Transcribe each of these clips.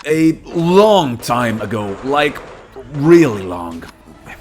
A long time ago, like really long.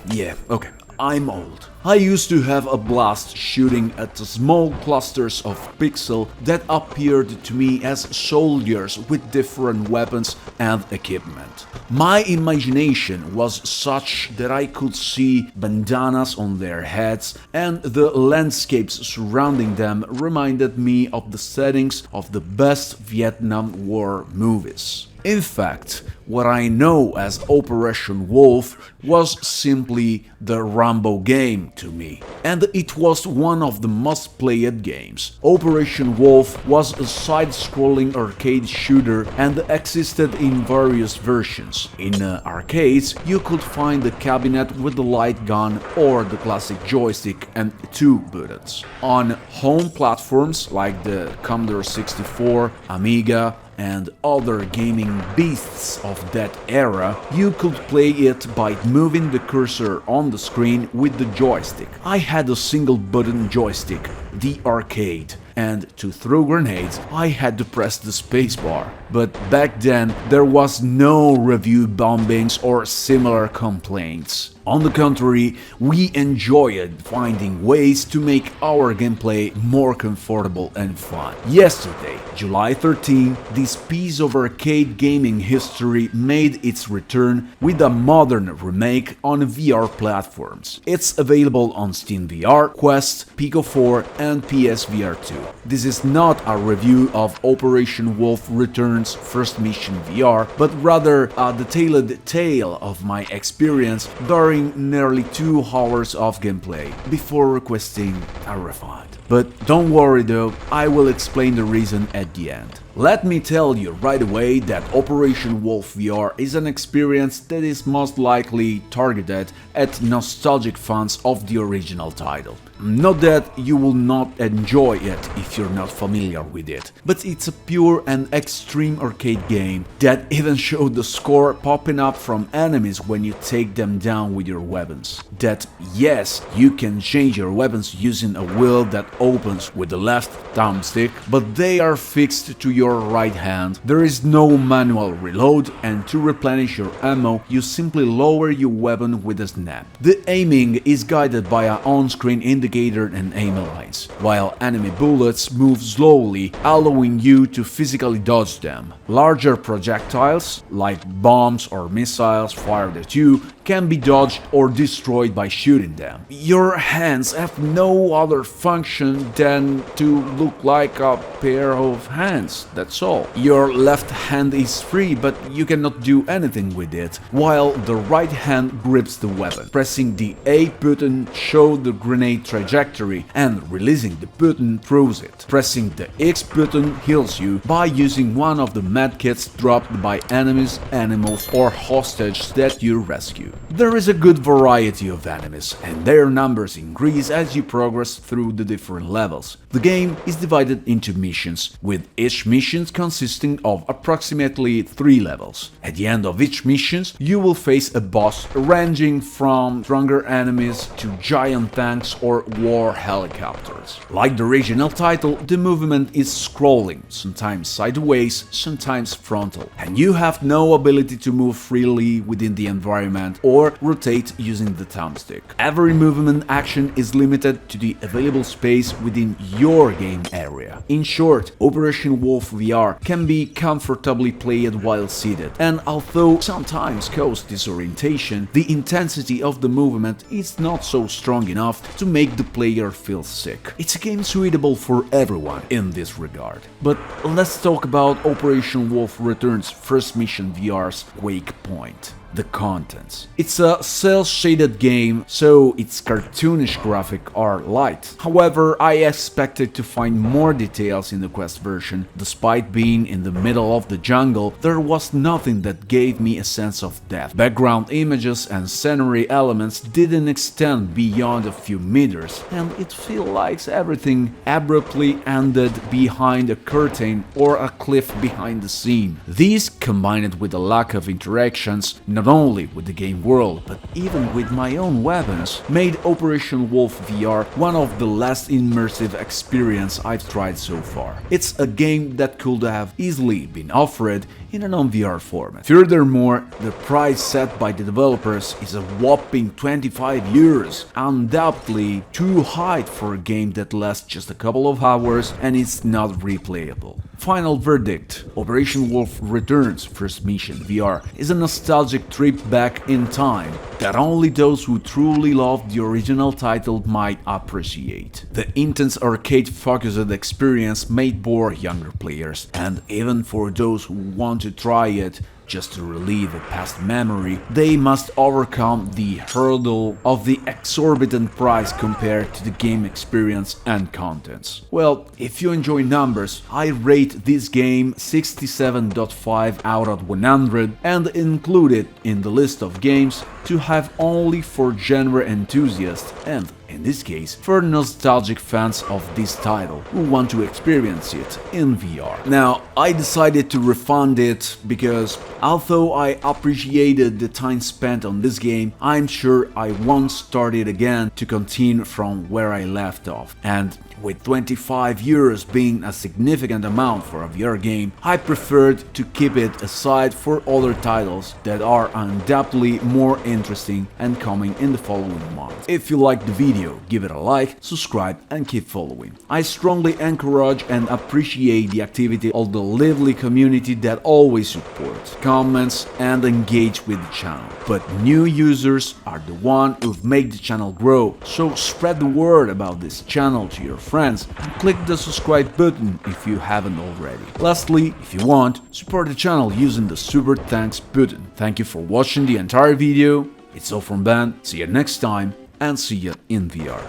Yeah, okay, I'm old. I used to have a blast shooting at the small clusters of pixel that appeared to me as soldiers with different weapons and equipment. My imagination was such that I could see bandanas on their heads, and the landscapes surrounding them reminded me of the settings of the best Vietnam War movies. In fact, what I know as Operation Wolf was simply the Rambo game to me, and it was one of the most played games. Operation Wolf was a side-scrolling arcade shooter and existed in various versions. In arcades, you could find the cabinet with the light gun or the classic joystick and two buttons. On home platforms like the Commodore 64, Amiga, and other gaming beasts of that era, you could play it by moving the cursor on the screen with the joystick. I had a single button joystick, the arcade, and to throw grenades I had to press the spacebar. But back then there was no review bombings or similar complaints. On the contrary, we enjoyed finding ways to make our gameplay more comfortable and fun. Yesterday, July 13, this piece of arcade gaming history made its return with a modern remake on VR platforms. It's available on Steam VR, Quest, Pico 4 and PSVR 2. This is not a review of Operation Wolf Returns First Mission VR, but rather a detailed tale of my experience during nearly 2 hours of gameplay before requesting a refund. But don't worry though, I will explain the reason at the end. Let me tell you right away that Operation Wolf VR is an experience that is most likely targeted at nostalgic fans of the original title. Not that you will not enjoy it if you're not familiar with it, but it's a pure and extreme arcade game that even showed the score popping up from enemies when you take them down with your weapons. That yes, you can change your weapons using a wheel that opens with the left thumbstick, but they are fixed to your right hand. There is no manual reload, and to replenish your ammo, you simply lower your weapon with a snap. The aiming is guided by an on-screen indicator and aim lines, while enemy bullets move slowly, allowing you to physically dodge them. Larger projectiles, like bombs or missiles fired at you, can be dodged or destroyed by shooting them. Your hands have no other function than to look like a pair of hands, that's all. Your left hand is free, but you cannot do anything with it, while the right hand grips the weapon. Pressing the A button shows the grenade trajectory, and releasing the button throws it. Pressing the X button heals you by using one of the medkits dropped by enemies, animals or hostages that you rescue. There is a good variety of enemies, and their numbers increase as you progress through the different levels. The game is divided into missions, with each mission consisting of approximately 3 levels. At the end of each mission, you will face a boss ranging from stronger enemies to giant tanks or war helicopters. Like the original title, the movement is scrolling, sometimes sideways, sometimes frontal, and you have no ability to move freely within the environment or rotate using the thumbstick. Every movement action is limited to the available space within your game area. In short, Operation Wolf VR can be comfortably played while seated, and although sometimes cause disorientation, the intensity of the movement is not so strong enough to make the player feel sick. It's a game suitable for everyone in this regard. But let's talk about Operation Wolf Returns First Mission VR's weak point. The contents. It's a cel-shaded game, so its cartoonish graphics are light. However, I expected to find more details in the Quest version. Despite being in the middle of the jungle, there was nothing that gave me a sense of depth. Background images and scenery elements didn't extend beyond a few meters, and it feels like everything abruptly ended behind a curtain or a cliff behind the scene. These, combined with a lack of interactions, not only with the game world, but even with my own weapons, made Operation Wolf VR one of the less immersive experiences I've tried so far. It's a game that could have easily been offered in a non-VR format. Furthermore, the price set by the developers is a whopping 25 euros, undoubtedly too high for a game that lasts just a couple of hours and is not replayable. Final verdict: Operation Wolf Returns First Mission VR is a nostalgic trip back in time that only those who truly love the original title might appreciate. The intense arcade-focused experience may bore younger players, and even for those who want to try it just to relive a past memory, they must overcome the hurdle of the exorbitant price compared to the game experience and contents. Well, if you enjoy numbers, I rate this game 67.5 out of 100 and include it in the list of games to have only for genre enthusiasts and, in this case, for nostalgic fans of this title who want to experience it in VR. Now, I decided to refund it because, although I appreciated the time spent on this game, I'm sure I won't start it again to continue from where I left off. And with 25 euros being a significant amount for a VR game, I preferred to keep it aside for other titles that are undoubtedly more interesting and coming in the following months. If you liked the video, give it a like, subscribe and keep following. I strongly encourage and appreciate the activity of the lively community that always supports, comments and engage with the channel. But new users are the one who've made the channel grow, so spread the word about this channel to your friends and click the subscribe button if you haven't already. Lastly, if you want, support the channel using the super thanks button. Thank you for watching the entire video. It's all from Ben, see you next time and see you in VR.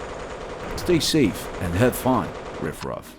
Stay safe and have fun, Riff Raff.